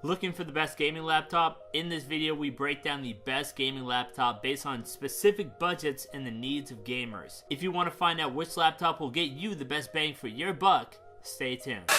Looking for the best gaming laptop? In this video, we break down the best gaming laptop based on specific budgets and the needs of gamers. If you want to find out which laptop will get you the best bang for your buck, stay tuned.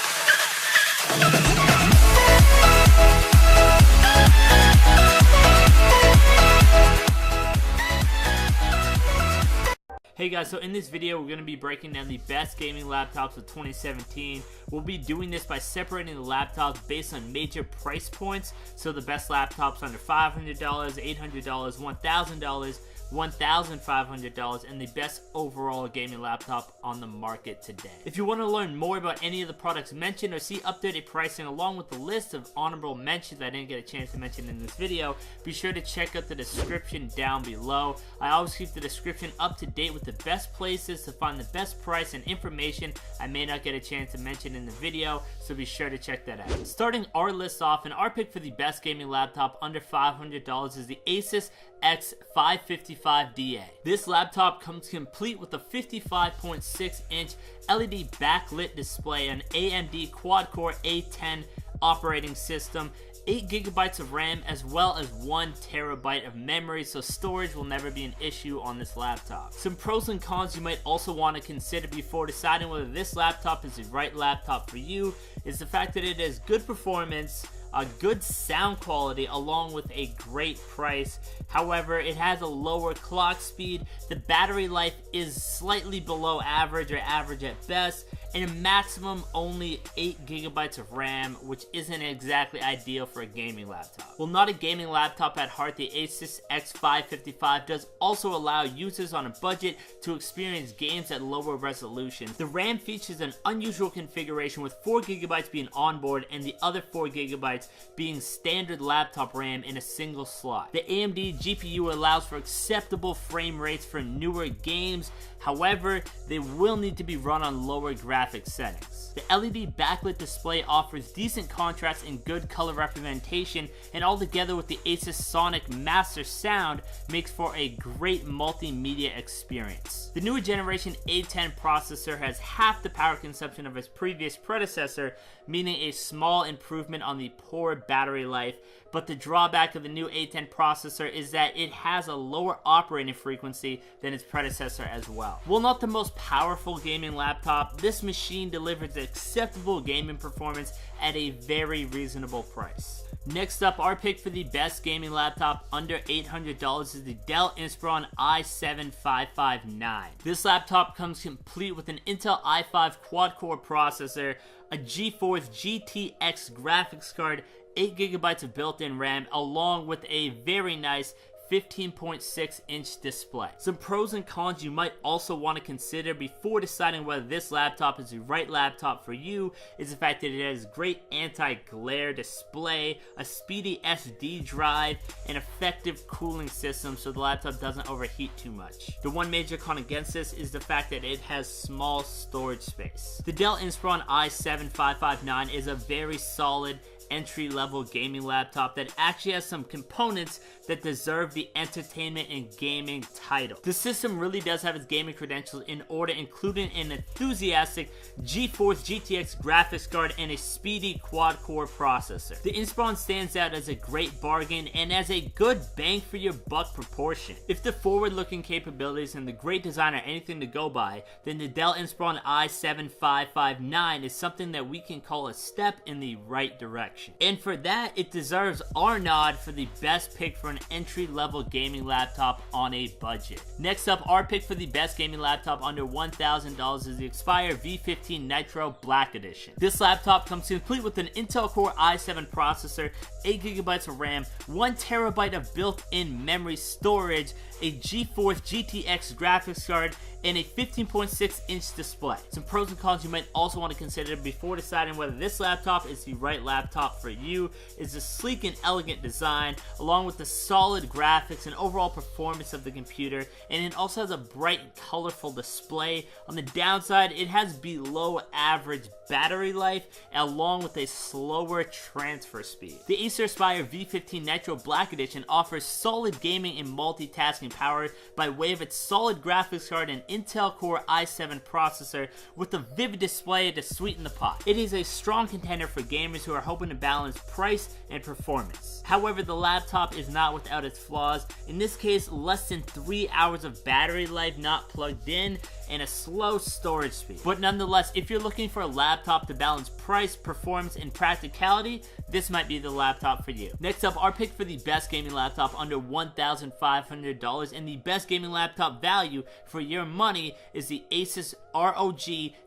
Hey guys, so in this video we're going to be breaking down the best gaming laptops of 2017. We'll be doing this by separating the laptops based on major price points. So the best laptops under $500, $800, $1,000, $1,500, and the best overall gaming laptop on the market today. If you want to learn more about any of the products mentioned or see updated pricing along with the list of honorable mentions I didn't get a chance to mention in this video, be sure to check out the description down below. I always keep the description up to date with the best places to find the best price and information I may not get a chance to mention in the video, so be sure to check that out. Starting our list off, and our pick for the best gaming laptop under $500 is the Asus X552DA. This laptop comes complete with a 55.6-inch LED backlit display, an AMD quad-core A10 operating system, 8 GB of RAM, as well as 1 TB of memory, so storage will never be an issue on this laptop. Some pros and cons you might also want to consider before deciding whether this laptop is the right laptop for you is the fact that it has good performance, a good sound quality, along with a great price. However, it has a lower clock speed, the battery life is slightly below average or average at best, and a maximum only 8 GB of RAM, which isn't exactly ideal for a gaming laptop. While not a gaming laptop at heart, the Asus X552 does also allow users on a budget to experience games at lower resolutions. The RAM features an unusual configuration with 4 GB being onboard and the other 4 GB being standard laptop RAM in a single slot. The AMD GPU allows for acceptable frame rates for newer games, however, they will need to be run on lower graphics settings. The LED backlit display offers decent contrast and good color representation, and all together with the Asus Sonic Master sound makes for a great multimedia experience. The newer generation A10 processor has half the power consumption of its previous predecessor, meaning a small improvement on the poor battery life, but the drawback of the new A10 processor is that it has a lower operating frequency than its predecessor as well. While not the most powerful gaming laptop, this machine delivers acceptable gaming performance at a very reasonable price. Next up, our pick for the best gaming laptop under $800 is the Dell Inspiron i7-5559. This laptop comes complete with an Intel i5 quad-core processor, a GeForce GTX graphics card, 8 GB of built-in RAM, along with a very nice 15.6-inch display. Some pros and cons you might also want to consider before deciding whether this laptop is the right laptop for you is the fact that it has great anti-glare display, a speedy SD drive, and effective cooling system so the laptop doesn't overheat too much. The one major con against this is the fact that it has small storage space. The Dell Inspiron i7-5559 is a very solid entry-level gaming laptop that actually has some components that deserve the entertainment and gaming title. The system really does have its gaming credentials in order, including an enthusiastic GeForce GTX graphics card and a speedy quad-core processor. The Inspiron stands out as a great bargain and as a good bang for your buck proportion. If the forward-looking capabilities and the great design are anything to go by, then the Dell Inspiron i7-5559 is something that we can call a step in the right direction. And for that, it deserves our nod for the best pick for an entry-level gaming laptop on a budget. Next up, our pick for the best gaming laptop under $1,000 is the Aspire V15 Nitro Black Edition. This laptop comes complete with an Intel Core i7 processor, 8 GB of RAM, 1 TB of built-in memory storage, a GeForce GTX graphics card, and a 15.6-inch display. Some pros and cons you might also want to consider before deciding whether this laptop is the right laptop for you is the sleek and elegant design, along with the solid graphics and overall performance of the computer, and it also has a bright and colorful display. On the downside, it has below average battery life along with a slower transfer speed. The Acer Aspire V15 Nitro Black Edition offers solid gaming and multitasking power by way of its solid graphics card and Intel Core i7 processor with a vivid display to sweeten the pot. It is a strong contender for gamers who are hoping to balance price and performance. However, the laptop is not without its flaws. In this case, less than 3 hours of battery life not plugged in and a slow storage speed. But nonetheless, if you're looking for a laptop to balance price, performance, and practicality, this might be the laptop for you. Next up, our pick for the best gaming laptop under $1,500 and the best gaming laptop value for your money is the Asus ROG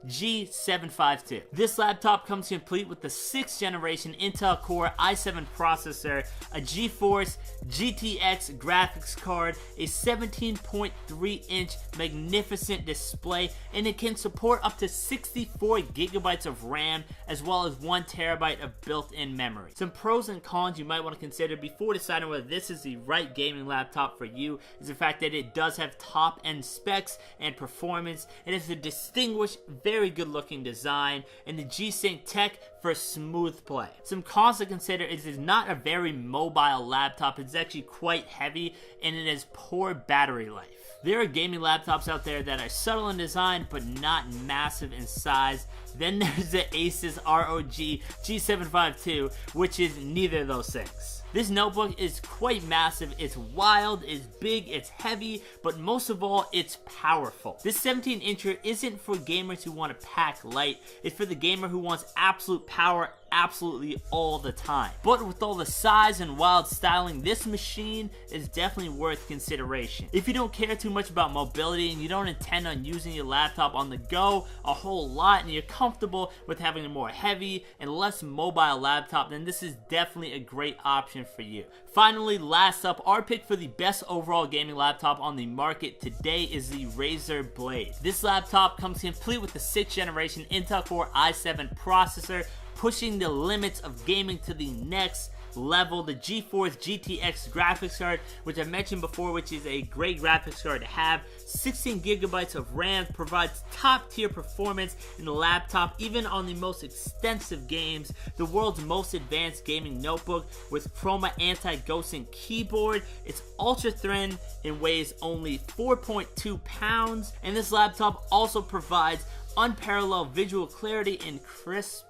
G752. This laptop comes complete with the 6th generation Intel Core i7 processor, a GeForce GTX graphics card, a 17.3-inch magnificent display, and it can support up to 64 gigabytes of RAM as well as 1 terabyte of built-in memory. Some pros and cons you might want to consider before deciding whether this is the right gaming laptop for you is the fact that it does have top-end specs and performance. It has a distinguished, very good-looking design, and the G-Sync tech for smooth play. Some cons to consider is it's not a very mobile laptop. It's actually quite heavy, and it has poor battery life. There are gaming laptops out there that are subtle in design but not massive in size. Then there's the Asus ROG G752, which is neither of those things. This notebook is quite massive, it's wild, it's big, it's heavy, but most of all, it's powerful. This 17-incher isn't for gamers who want to pack light, it's for the gamer who wants absolute power absolutely all the time. But with all the size and wild styling, this machine is definitely worth consideration. If you don't care too much about mobility and you don't intend on using your laptop on the go a whole lot and you're comfortable with having a more heavy and less mobile laptop, then this is definitely a great option for you. Finally, last up, our pick for the best overall gaming laptop on the market today is the Razer Blade. This laptop comes complete with the 6th generation Intel Core i7 processor, pushing the limits of gaming to the next level. The GeForce GTX graphics card, which I mentioned before, which is a great graphics card to have. 16 gigabytes of RAM provides top tier performance in the laptop, even on the most extensive games. The world's most advanced gaming notebook with Chroma anti-ghosting keyboard. It's ultra thin and weighs only 4.2 pounds. And this laptop also provides unparalleled visual clarity and crisp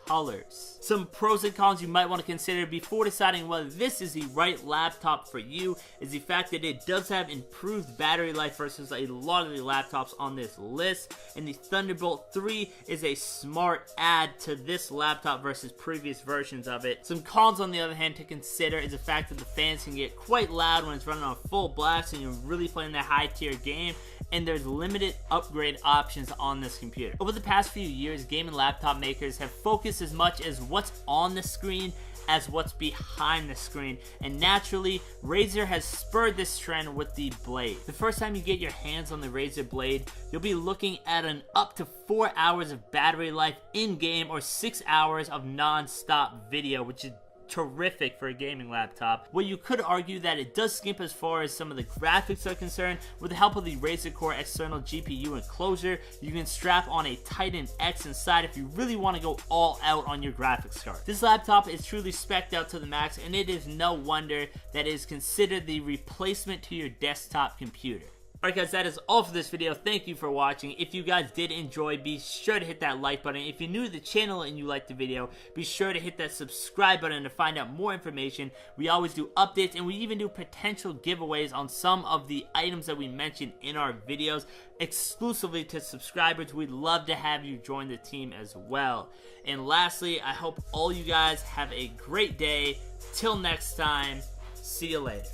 colors. Some pros and cons you might want to consider before deciding whether this is the right laptop for you is the fact that it does have improved battery life versus a lot of the laptops on this list, and the Thunderbolt 3 is a smart add to this laptop versus previous versions of it. Some cons on the other hand to consider is the fact that the fans can get quite loud when it's running on full blast and you're really playing that high tier game, and there's limited upgrade options on this computer. Over the past few years, gaming laptop makers have focused as much as what's on the screen as what's behind the screen, and naturally, Razer has spurred this trend with the Blade. The first time you get your hands on the Razer Blade, you'll be looking at an up to 4 hours of battery life in-game or 6 hours of non-stop video, which is terrific for a gaming laptop. Well, you could argue that it does skimp as far as some of the graphics are concerned. With the help of the Razer Core external GPU enclosure, you can strap on a Titan X inside if you really want to go all out on your graphics card. This laptop is truly spec'd out to the max, and it is no wonder that it is considered the replacement to your desktop computer. Alright guys, that is all for this video. Thank you for watching. If you guys did enjoy, be sure to hit that like button. If you're new to the channel and you liked the video, be sure to hit that subscribe button to find out more information. We always do updates, and we even do potential giveaways on some of the items that we mentioned in our videos exclusively to subscribers. We'd love to have you join the team as well. And lastly, I hope all you guys have a great day. Till next time, see you later.